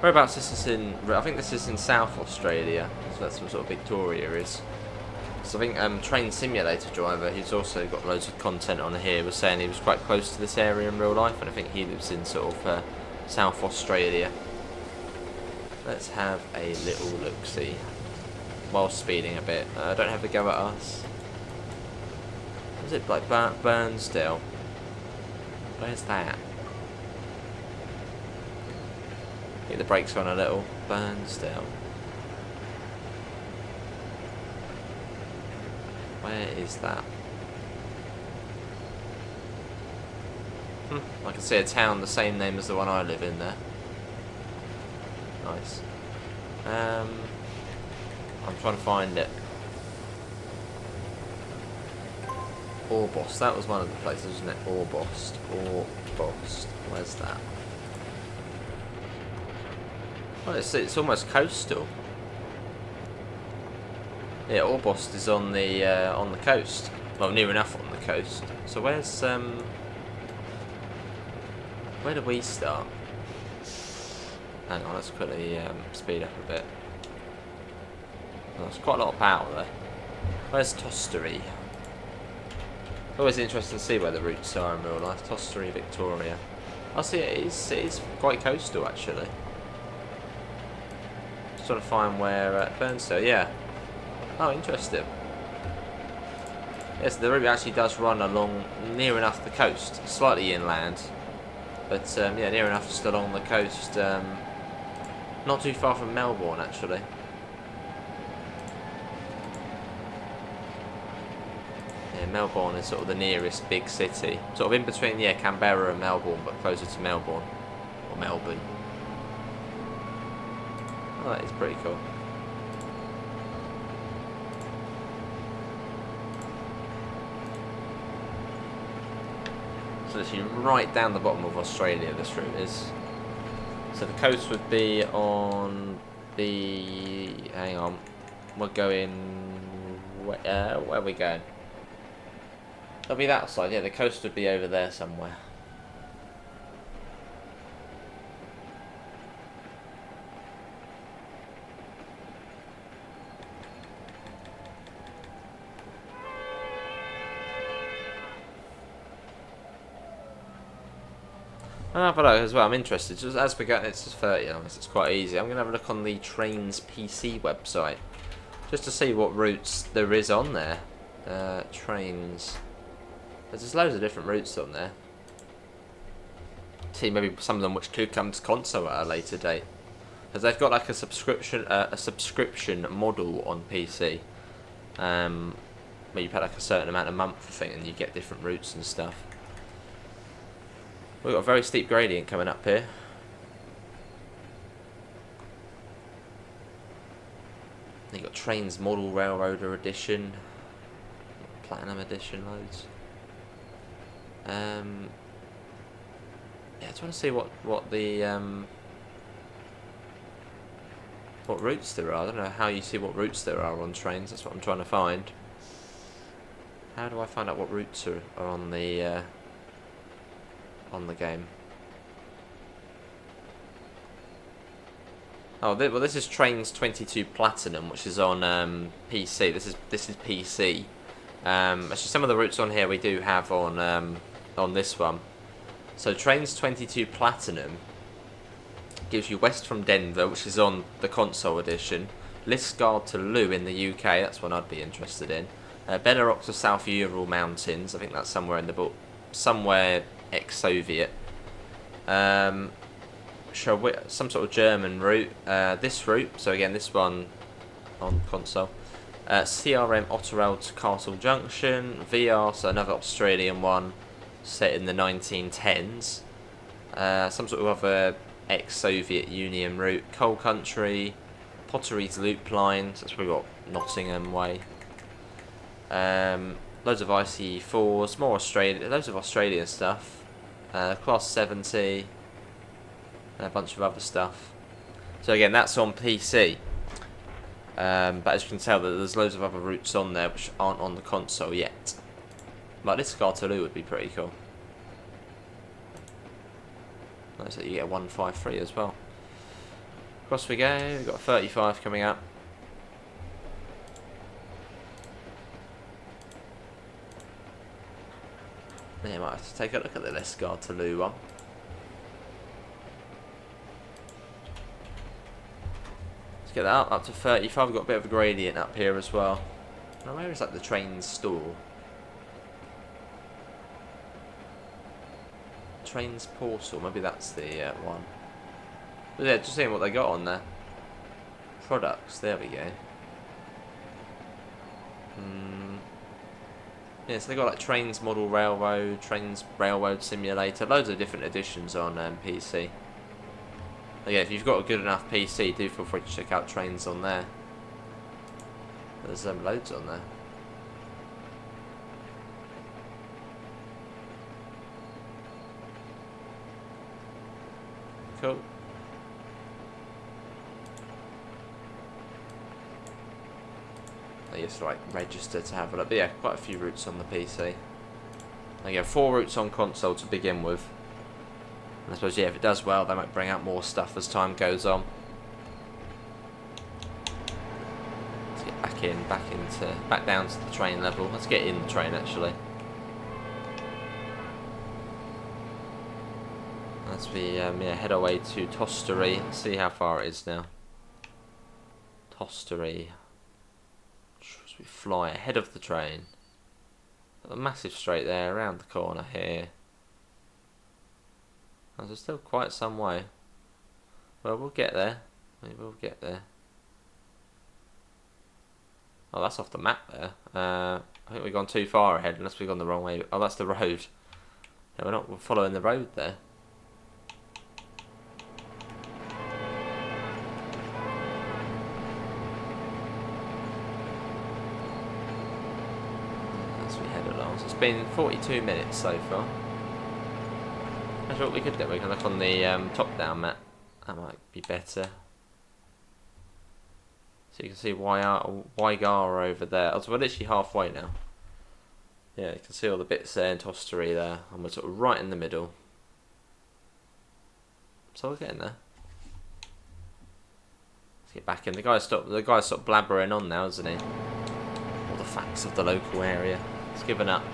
Whereabouts this is in? I think this is in South Australia. So that's what sort of Victoria is. So I think Train Simulator Driver, who's also got loads of content on here, was saying he was quite close to this area in real life, and I think he lives in sort of South Australia. Let's have a little look-see while speeding a bit. Don't have to go at us. Was it like Bairnsdale? Where's that? Get the brakes on a little. Bairnsdale. Where is that? I can see a town the same name as the one I live in there. Nice. I'm trying to find it. Orbost, that was one of the places, wasn't it? Orbost. Orbost. Where's that? Well, it's almost coastal. Yeah, Orbost is on the coast. Well, near enough on the coast. So where's where do we start? Hang on, let's quickly speed up a bit. Oh, there's quite a lot of power there. Where's Tostery? Always interesting to see where the routes are in real life. Tostery, Victoria. I see it is quite coastal actually. Just trying to find where Bairnsdale. Yeah. Oh, interesting. Yes, the route actually does run along near enough the coast, slightly inland, but yeah, near enough just along the coast. Not too far from Melbourne, actually. Yeah, Melbourne is sort of the nearest big city, sort of in between, yeah, Canberra and Melbourne, but closer to Melbourne or Melbourne. Oh, that is pretty cool. So literally right down the bottom of Australia this route is. So the coast would be on the... hang on. We're going... where are we going? It'll be that side, yeah, the coast would be over there somewhere. I'll have a look as well, I'm interested. Just as we're going, it's just 30 hours, it's quite easy. I'm going to have a look on the TRAINZ PC website, just to see what routes there is on there. TRAINZ. There's loads of different routes on there. See maybe some of them which could come to console at a later date. Because they've got like a subscription model on PC. Where you pay like a certain amount a month, I think, and you get different routes and stuff. We've got a very steep gradient coming up here. You've got TRAINZ Model Railroader Edition, Platinum Edition, loads. Yeah, I just want to see what the what routes there are. I don't know how you see what routes there are on trains. That's what I'm trying to find. How do I find out what routes are on the game? Oh, well, this is TRAINZ 22 Platinum, which is on PC. This is PC. Actually, some of the routes on here we do have on this one. So TRAINZ 22 Platinum gives you west from Denver, which is on the console edition. Lisgard to Loo in the UK. That's one I'd be interested in. Belarus to South Ural Mountains. I think that's somewhere in the book, somewhere ex-Soviet. Some sort of German route. This route, so again this one on console. CRM Otterell to Castle Junction. VR, so another Australian one set in the 1910s. Some sort of other ex-Soviet Union route. Coal Country. Potteries Loop Line, so that's where we've got Nottingham Way. Loads of ICE4s, more Australian, loads of Australian stuff. Class 70, and a bunch of other stuff. So again, that's on PC. But as you can tell, there's loads of other routes on there which aren't on the console yet. Like this Scartaloo would be pretty cool. Nice that you get a 153 as well. Across we go, we've got 35 coming up. Yeah, might have to take a look at the Scartaloo one. Let's get that up to 35. We've got a bit of a gradient up here as well. Now, where is like the train store? Trains Portal, maybe that's the one. But yeah, just seeing what they got on there. Products, there we go. Yeah, so they got like Trains Model Railroad, Trains Railroad Simulator, loads of different editions on PC. But yeah, if you've got a good enough PC, do feel free to check out Trains on there. There's loads on there. Cool. I just like register to have a look. But yeah, quite a few routes on the PC. Again, 4 routes on console to begin with. And I suppose yeah, if it does well, they might bring out more stuff as time goes on. Let's get back down to the train level. Let's get in the train actually. As we yeah, head our way to Tostery. Let's see how far it is now. Tostery. As we fly ahead of the train. Got a massive straight there, around the corner here. Oh, there's still quite some way. Well, we'll get there. We will get there. Oh, that's off the map there. I think we've gone too far ahead unless we've gone the wrong way. Oh, that's the road. Yeah, we're following the road there. It's been 42 minutes so far. That's what we could do. We can look on the top-down map. That might be better. So you can see Waigara over there. Oh, so we're literally halfway now. Yeah, you can see all the bits there in Tostery there, and we're sort of right in the middle. So we're getting there. Let's get back in. The guy's stopped blabbering on now, isn't he? All the facts of the local area. He's given up.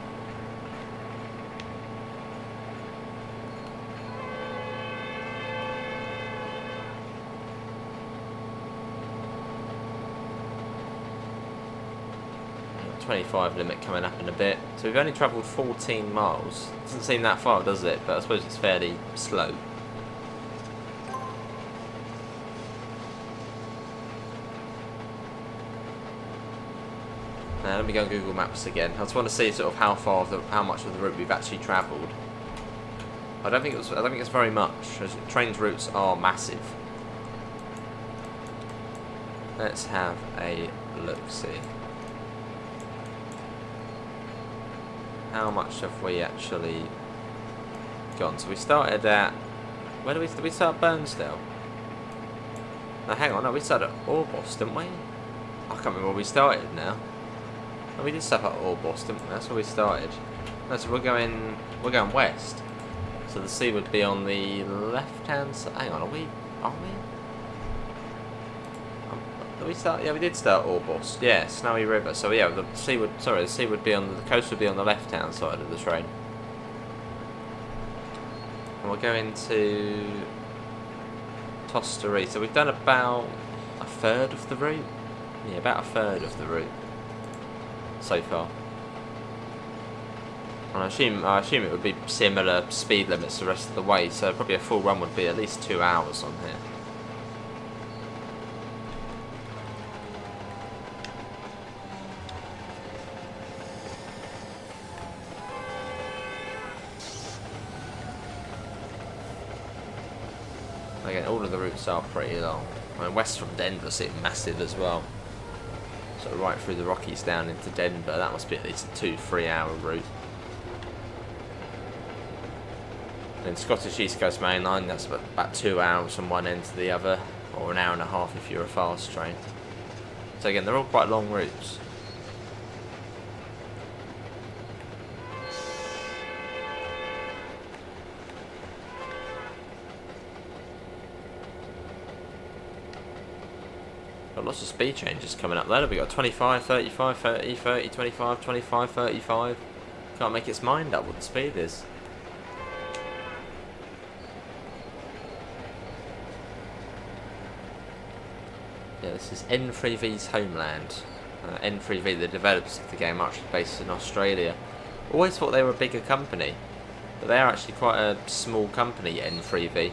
.25 limit coming up in a bit. So we've only travelled 14 miles. Doesn't seem that far, does it? But I suppose it's fairly slow. Now let me go on Google Maps again. I just want to see sort of how much of the route we've actually travelled. I don't think it's very much. Trains routes are massive. Let's have a look-see. How much have we actually gone? So we started at... Where did we start? Bairnsdale? No, hang on. No, we started at Orbost, didn't we? I can't remember where we started now. Oh, we did stuff at Orbost, didn't we? That's where we started. No, so we're going west. So the sea would be on the left-hand side. Hang on, are we? Did we start? Yeah, we did start Orbost. Yeah, Snowy River. So yeah, the sea would be on the coast would be on the left-hand side of the train. And we're going to Tostery. So we've done about a third of the route. Yeah, about a third of the route so far. And I assume it would be similar speed limits the rest of the way. So probably a full run would be at least 2 hours on here. the routes are pretty long. I mean, west from Denver seems massive as well. So right through the Rockies down into Denver, that must be at least a 2-3 hour route. And Scottish East Coast Main Line, that's about 2 hours from one end to the other, or an hour and a half if you're a fast train. So again, they're all quite long routes. Got lots of speed changes coming up there. We've got 25, 35, 30, 30, 25, 25, 35. Can't make its mind up what the speed is. Yeah, this is N3V's homeland. N3V, the developers of the game, are actually based in Australia. Always thought they were a bigger company, but they are actually quite a small company, N3V.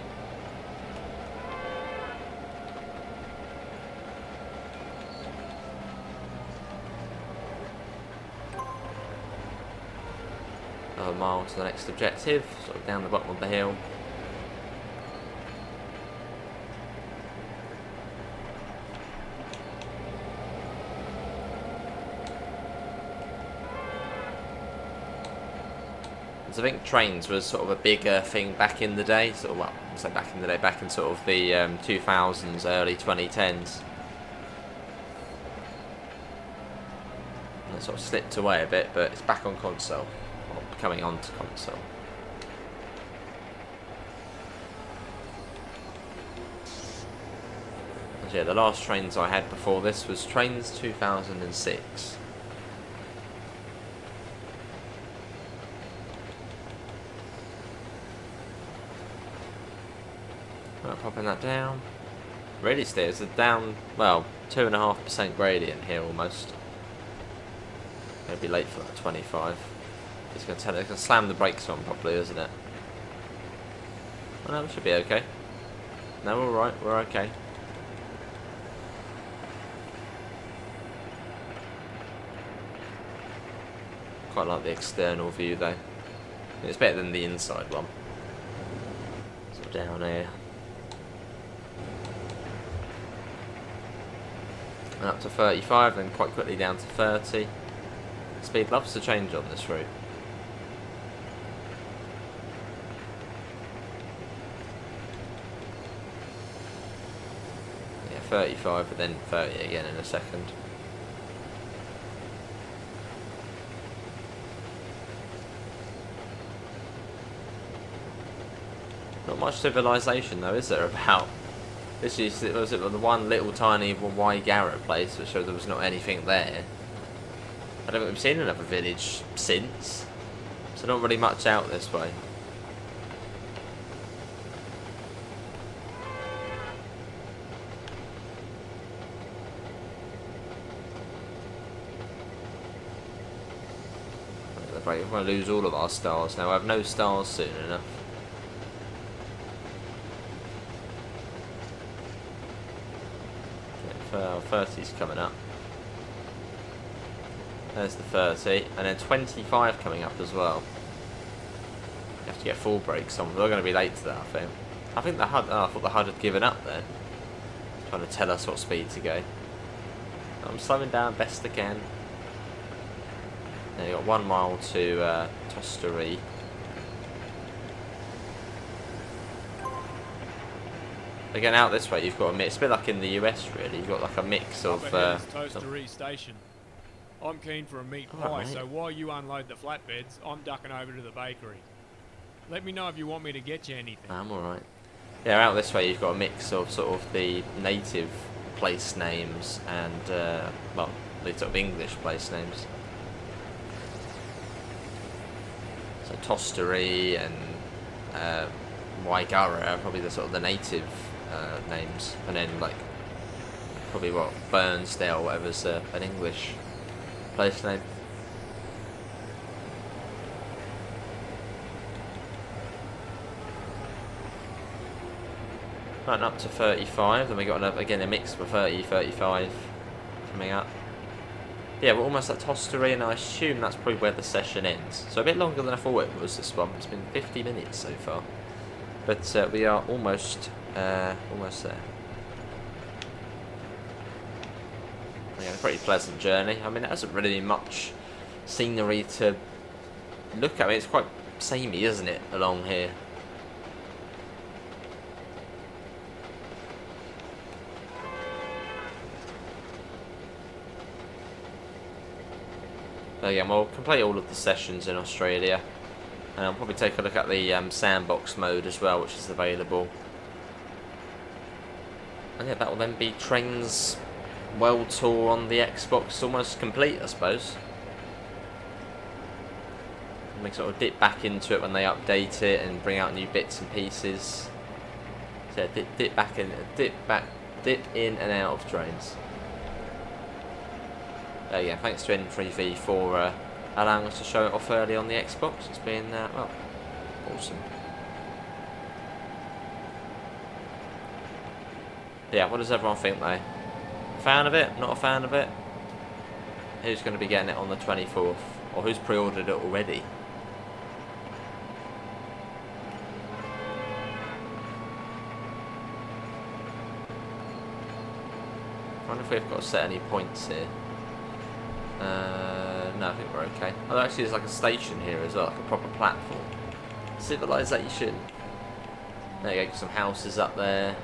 Another mile to the next objective, sort of down the bottom of the hill. So I think trains was sort of a bigger thing back in the day, sort of, well, I say back in the day, back in sort of the 2000s, early 2010s. And it sort of slipped away a bit, but it's back on console, or coming on to console. And yeah, the last trains I had before this was Trains 2006. Right, popping that down. Really steers are down, well, 2.5% gradient here almost. Gonna be late for that 25. It's gonna tell it, it's gonna slam the brakes on properly, isn't it? Oh, no, we should be okay. No, we're alright, we're okay. Quite like the external view though. It's better than the inside one. So down here. And up to 35, then quite quickly down to 30. Speed loves to change on this route. Yeah, 35, but then 30 again in a second. Not much civilization though, is there, about? This is, was it the one little tiny Y Garrett place which showed there was not anything there. I don't think we've seen another village since, so not really much out this way. We're going to lose all of our stars now. I have no stars soon enough. 30's coming up. There's the 30, and then 25 coming up as well. You have to get full brakes on. We're going to be late to that, I think. I think the HUD. Oh, I thought the HUD had given up then, trying to tell us what speed to go. I'm slowing down best I can. Then you got 1 mile to Tostery. Again, out this way, you've got a mix. It's a bit like in the US, really. You've got like a mix of. Toastery Station. I'm keen for a meat pie, right. so while you unload the flatbeds, I'm ducking over to the bakery. Let me know if you want me to get you anything. I'm alright. Yeah, out this way, you've got a mix of sort of the native place names and, well, the sort of English place names. So Tostery and Waigara are probably the sort of the native names, and then like probably what Bairnsdale, whatever's an English place name. Right, up to 35, then we got another, again a mix for 30, 35 coming up. Yeah, we're almost at Tostery, and I assume that's probably where the session ends. So a bit longer than I thought it was, this one. It's been 50 minutes so far. But we are almost Almost there. Yeah, pretty pleasant journey. I mean, it hasn't really been much scenery to look at. I mean, it's quite samey, isn't it, along here? But again, we'll complete all of the sessions in Australia, and I'll probably take a look at the sandbox mode as well, which is available. And yeah, that will then be Trains World Tour on the Xbox almost complete, I suppose. And we sort of dip back into it when they update it and bring out new bits and pieces. So yeah, dip in and out of Trains. Yeah, thanks to N3V for allowing us to show it off early on the Xbox. It's been, well, awesome. Yeah, what does everyone think though? Fan of it? Not a fan of it? Who's going to be getting it on the 24th? Or who's pre-ordered it already? I wonder if we've got to set any points here. No, I think we're okay. Oh, actually there's like a station here as well, like a proper platform. Civilization. There you go, some houses up there.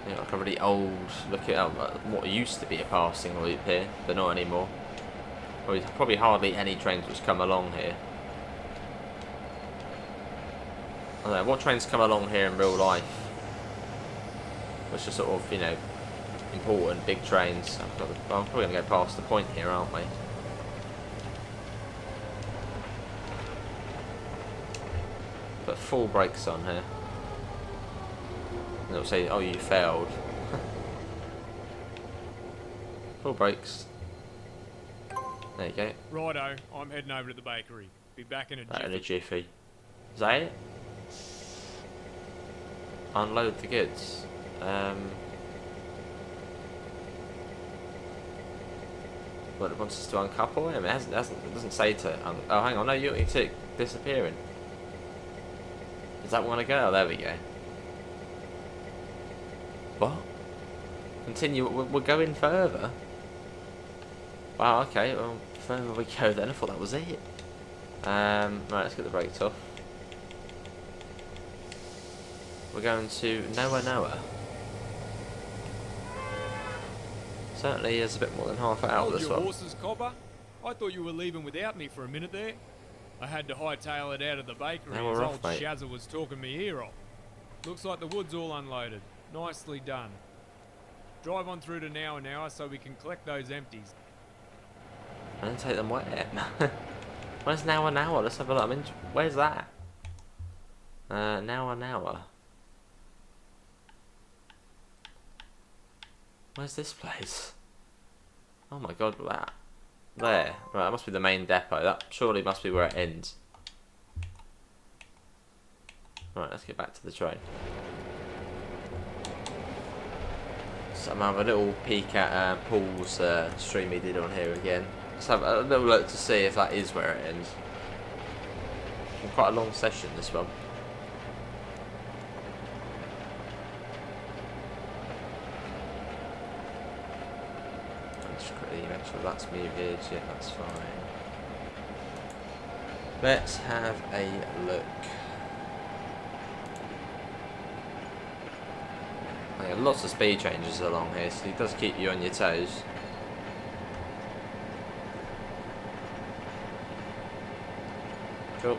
Yeah, like a really old, look at what used to be a passing loop here, but not anymore. Probably hardly any trains which come along here. I don't know, what trains come along here in real life? Which are sort of, you know, important, big trains. I'm probably going to go past the point here, aren't we? Put full brakes on here. And it'll say, oh, you failed. Full brakes. There you go. Righto, I'm heading over to the bakery. Be back in a jiffy. In a jiffy. Is that it? Unload the goods. What it wants us to uncouple him? It doesn't say to. Oh, hang on, no, you took disappearing. Does that want to go? Oh, there we go. What? Continue. We're going further. Wow. Okay. Well, further we go then. I thought that was it. Right. Let's get the brakes off. We're going to Noah. Certainly is a bit more than half an hour Hold this your one. horses, copper. I thought you were leaving without me for a minute there. I had to hightail it out of the bakery Now as we're old off, mate. Shazza was talking me ear off. Looks like the wood's all unloaded. Nicely done. Drive on through to Noah so we can collect those empties. And then take them where? Where's Noah? Let's have a look. I mean, where's that? Noah. Where's this place? Oh my god, that. There. Right, that must be the main depot. That surely must be where it ends. Right, let's get back to the train. So I'm gonna have a little peek at Paul's stream he did on here again. Let's have a little look to see if that is where it ends. Quite a long session, this one. Just quickly make sure that's muted. Yeah, that's fine. Let's have a look. Lots of speed changes along here, so it does keep you on your toes. Cool.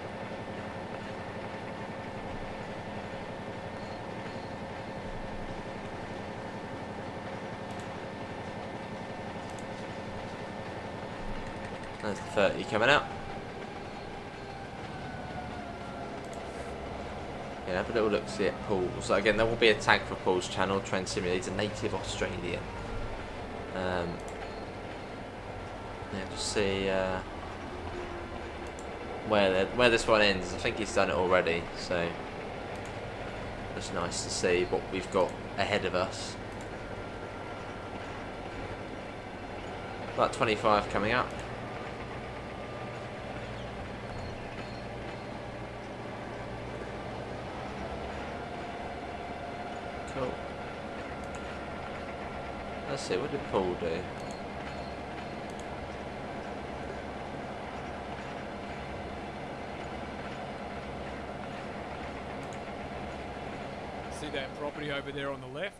There's the 30 coming out. Yeah, have a little look see at Paul's. So again, there will be a tag for Paul's channel, Train Simulator Native Australian. Yeah, just see where this one ends. I think he's done it already, so it's nice to see what we've got ahead of us. About 25 coming up. Cool. Let's see, what did Paul do? See that property over there on the left?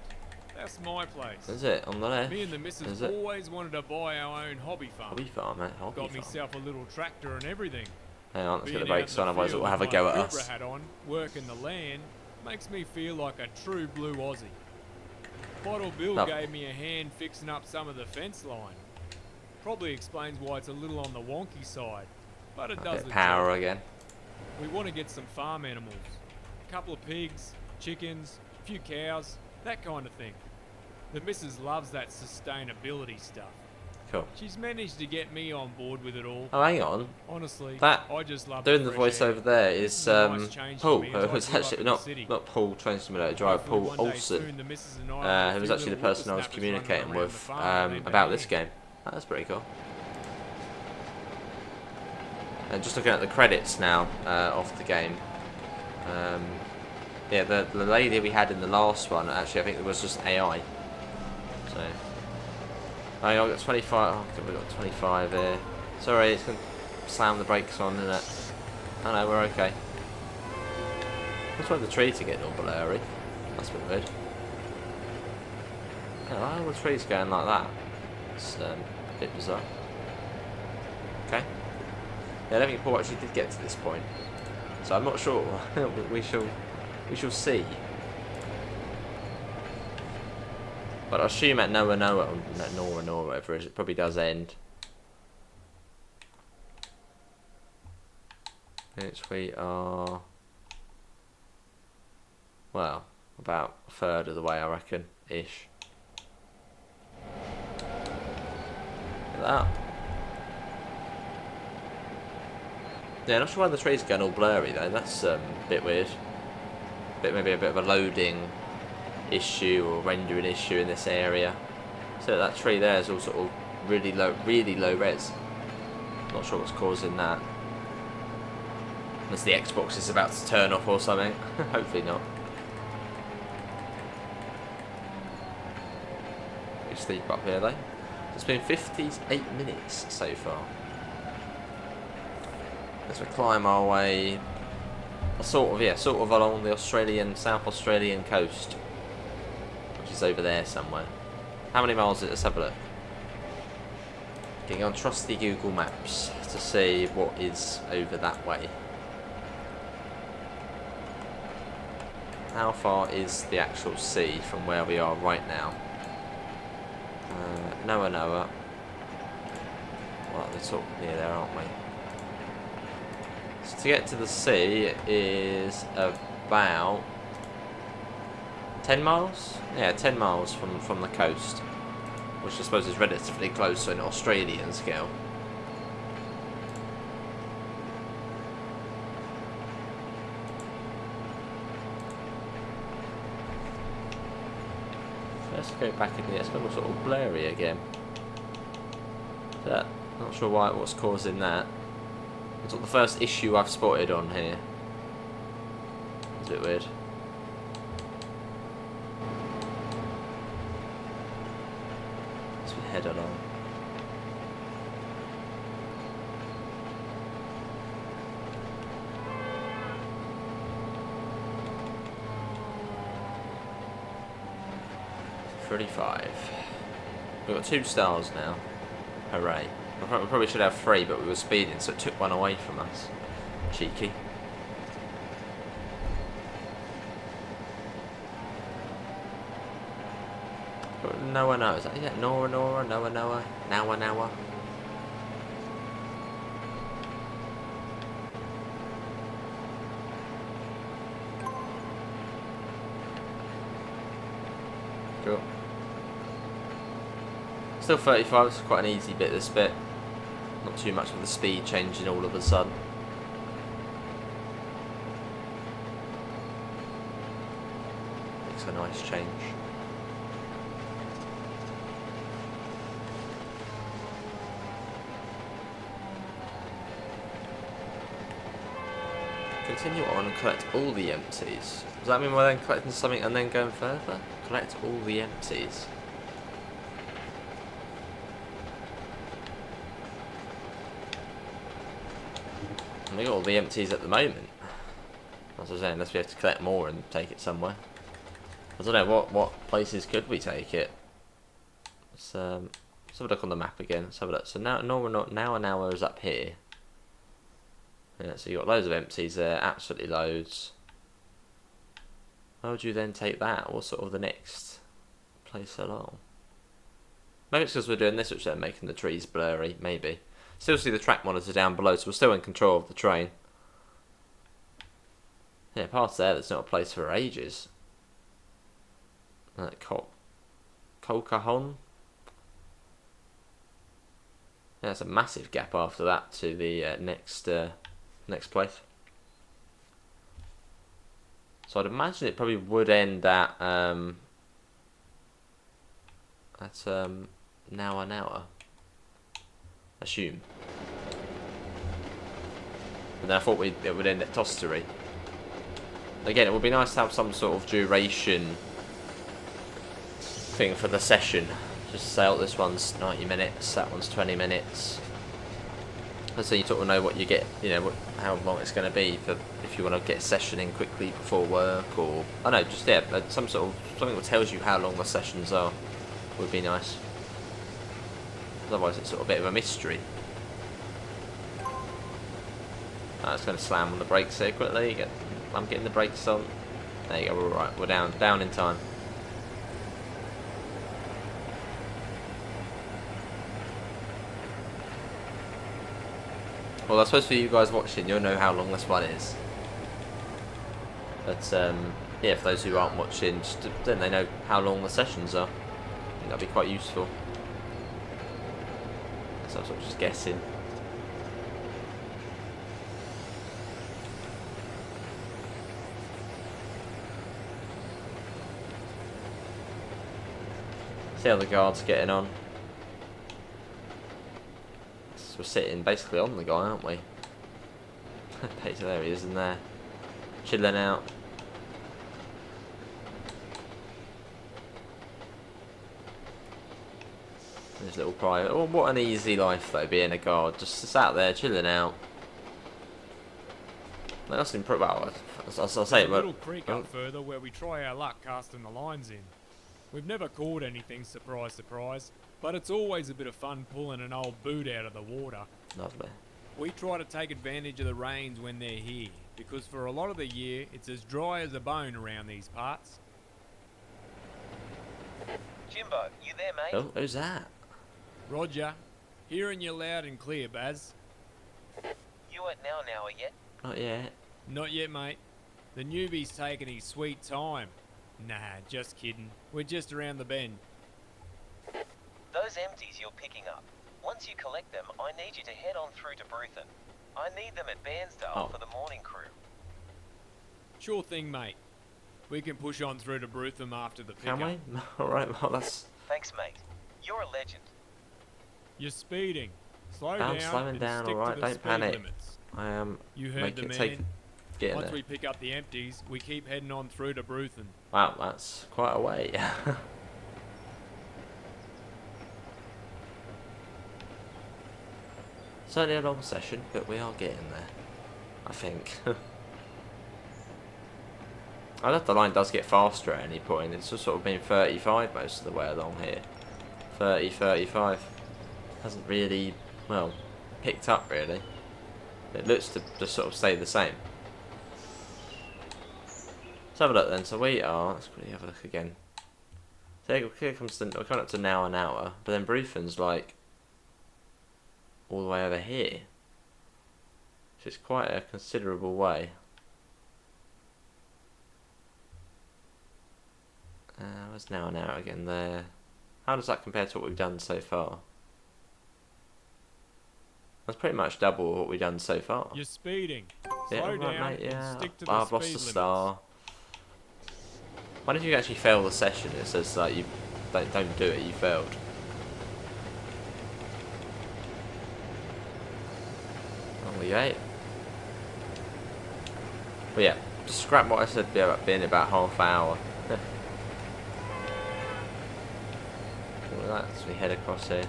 That's my place. Is it on the left? Me and the missus Is it? always wanted to buy our own hobby farm. Hobby farm, mate. Hobby Got farm. myself a little tractor and everything. Hang on, let's get the Being out brakes in on, the otherwise it field will have a with go my at Cobra us. hat on, working the land, makes me feel like a true blue Aussie. Bottle Bill No. gave me a hand fixing up some of the fence line. Probably explains why it's a little on the wonky side, but it A does bit the of power job. again. We want to get some farm animals. A couple of pigs, chickens, a few cows, that kind of thing. The missus loves that sustainability stuff. Cool. She's managed to get me on board with it all. Oh, hang on. Honestly, That I just love doing the fresh air. voiceover there This is a nice change for Paul. me Who as I was grew up actually in the city. not Paul Train Simulator driver, Hopefully Paul one day Olsen. soon the missus and I will have Who a was few actually the little person I was whippersnappers running communicating around with the farm named about Annie. this game. Oh, that's pretty cool. And just looking at the credits now of the game. Yeah, the lady we had in the last one, actually I think it was just AI. So, oh, I got 25. Oh, I think we got 25 here. Sorry, it's gonna slam the brakes on, isn't it? Oh no, we're okay. That's why the trees are getting all blurry. That's a bit weird. Yeah, why are the trees going like that? It's a bit bizarre. Okay. Yeah, I don't think Paul actually did get to this point, so I'm not sure. we shall see. But I assume at Noah, or whatever it is, it probably does end. Which we are, well, about a third of the way, I reckon, ish. Look at that. Yeah, not sure why the trees are going all blurry though. That's a bit weird. Maybe a bit of a loading issue or rendering issue in this area. So that tree there is all sort of really low res. Not sure what's causing that. Unless the Xbox is about to turn off or something. Hopefully not. We sleep up here though. It's been 58 minutes so far. As we climb our way, sort of along the South Australian coast, which is over there somewhere. How many miles is it? Let's have a look. Getting on trusty Google Maps to see what is over that way. How far is the actual sea from where we are right now? Noah. Well, they're sort of near there, aren't we? So to get to the sea is about 10 miles? Yeah, 10 miles from the coast, which I suppose is relatively close on an Australian scale. Let's go back in here. It's got sort of blurry again. Not sure what's causing that. It's not the first issue I've spotted on here. It's a bit weird. As we head along. $35. We've got 2 stars now. Hooray. We probably should have 3, but we were speeding, so it took one away from us. Cheeky. Noah. Is that it? Noah. Noah. Cool. Still 35, it's quite an easy bit, this bit. Not too much of the speed changing all of a sudden. Makes a nice change. Continue on and collect all the empties. Does that mean we're then collecting something and then going further? Collect all the empties. And we got all the empties at the moment. As I was saying, unless we have to collect more and take it somewhere. I don't know, what places could we take it? Let's have a look on the map again. Let's have a look. So now an hour is up here. Yeah, so you got loads of empties there, absolutely loads. How would you then take that? What's sort of the next place along? Maybe it's because we're doing this, which they're making the trees blurry. Maybe. Still see the track monitor down below, so we're still in control of the train. Yeah, past there's not a place for ages. Colcajon. Yeah, there's a massive gap after that to the next place. So I'd imagine it probably would end at now an hour. Assume. And then I thought it would end at Tostery. Again, it would be nice to have some sort of duration thing for the session. Just say, oh, this one's 90 minutes, that one's 20 minutes. And so you sort of know what you get, you know, how long it's going to be for if you want to get a session in quickly before work, or I don't know, just yeah, some sort of something that tells you how long the sessions are would be nice. Otherwise, it's sort of a bit of a mystery. I'm just going to slam on the brakes here quickly. I'm getting the brakes on. There you go. We're alright. We're down in time. Well, I suppose for you guys watching, you'll know how long this one is. But yeah, for those who aren't watching, then they know how long the sessions are. I think that'd be quite useful. So I'm sort of just guessing. See how the guard's getting on. So we're sitting basically on the guy, aren't we? There he is in there. Chilling out. His little private. Oh, what an easy life though, being a guard. Just sat there, chilling out. That's improve. Well, I'll say it. There's a little creek up further where we try our luck casting the lines in. We've never caught anything, surprise, surprise, but it's always a bit of fun pulling an old boot out of the water. Lovely. We try to take advantage of the rains when they're here, because for a lot of the year, it's as dry as a bone around these parts. Jimbo, you there, mate? Oh, who's that? Roger. Hearing you loud and clear, Baz. You at now yet? Not yet. Not yet, mate. The newbie's taking his sweet time. Nah, just kidding. We're just around the bend. Those empties you're picking up, once you collect them, I need you to head on through to Bruthen. I need them at Bairnsdale for the morning crew. Sure thing, mate. We can push on through to Bruthen after the pickup. Can we? Alright, well that's... Thanks, mate. You're a legend. You're speeding. Slow I'm down. slowing and down, stick alright, to the don't speed panic. limits. I am... You heard the man. Getting Once there. we pick up the empties, we keep heading on through to Bruthen. Wow, that's quite a way. It's only a long session, but we are getting there, I think. I love the line does get faster at any point. It's just sort of been 35 most of the way along here. 30, 35. Hasn't really, well, picked up really. It looks to just sort of stay the same. Let's have a look then. So we are, let's quickly have a look again. So here comes the, we're coming up to now an hour, but then Bruthen's like all the way over here. So it's quite a considerable way. Where's now an hour again there? How does that compare to what we've done so far? That's pretty much double what we've done so far. You're speeding. Yeah, Slow right, down mate, yeah. and stick to the I've speed lost a limits. star. What if you actually fail the session? It says like you don't do it, you failed. Oh, we ate. But yeah, just scrap what I said about being about half hour. So we head across here.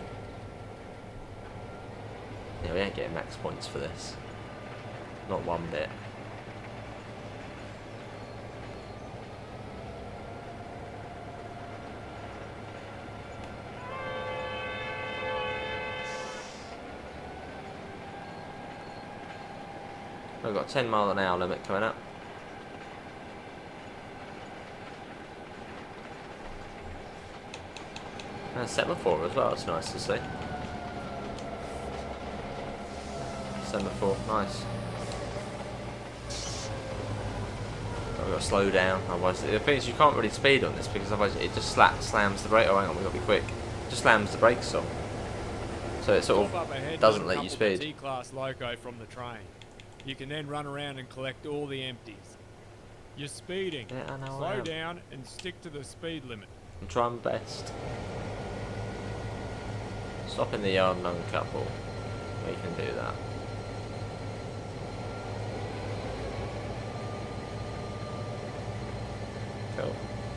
Yeah, we ain't getting max points for this. Not one bit. We've got a 10 mph limit coming up. And a semaphore as well, it's nice to see. Semaphore, nice. We've got to slow down, otherwise the thing is you can't really speed on this because otherwise it just slams the brake. Oh hang on, we've got to be quick. It just slams the brakes on. So it sort of doesn't let you speed. T-class loco from the train. You can then run around and collect all the empties. You're speeding. Yeah, I know. Slow down and stick to the speed limit. I'm trying my best. Stop in the yard and uncouple. We can do that. Cool.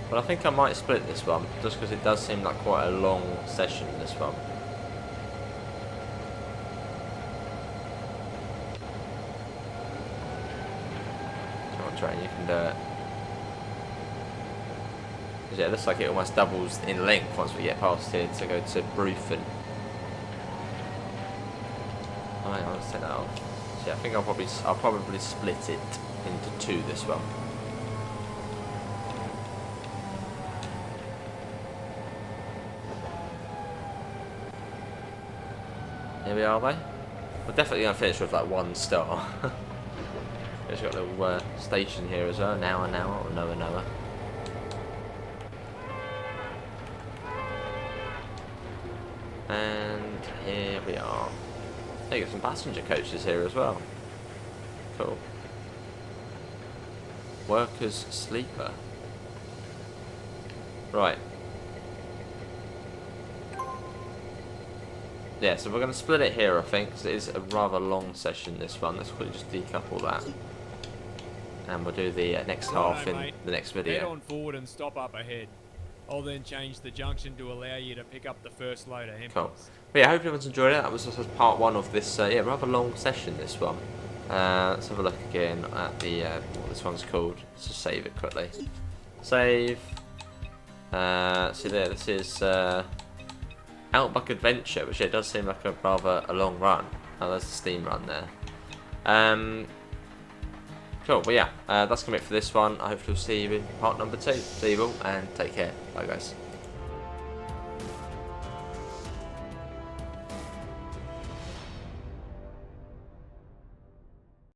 But I think I might split this one, just because it does seem like quite a long session, this one. Come on, train, you can do it. Yeah, it looks like it almost doubles in length once we get past here to go to Brufan. Oh, hang on, let's take that off. So yeah, I think I'll probably split it into two, this one. Here we are, mate. We're definitely going to finish with like 1 star. It's got a little station here as well. Now, or Noah. And here we are. They got some passenger coaches here as well. Cool. Workers sleeper. Right. Yeah, so we're going to split it here, I think, because it is a rather long session, this one. Let's quickly just decouple that. And we'll do the next half in the next video. Head on forward and stop up ahead. I'll then change the junction to allow you to pick up the first load of empties. Cool. But yeah, I hope everyone's enjoyed it. That was just part 1 of this, yeah, rather long session, this one. Let's have a look again at the, what this one's called. Let's just save it quickly. Save. See there, this is Outback Adventure, which it does seem like a long run. Oh, there's a steam run there. Cool, but yeah, that's going to be it for this one. I hope we'll see you in part number 2. See you all, and take care. Bye, guys.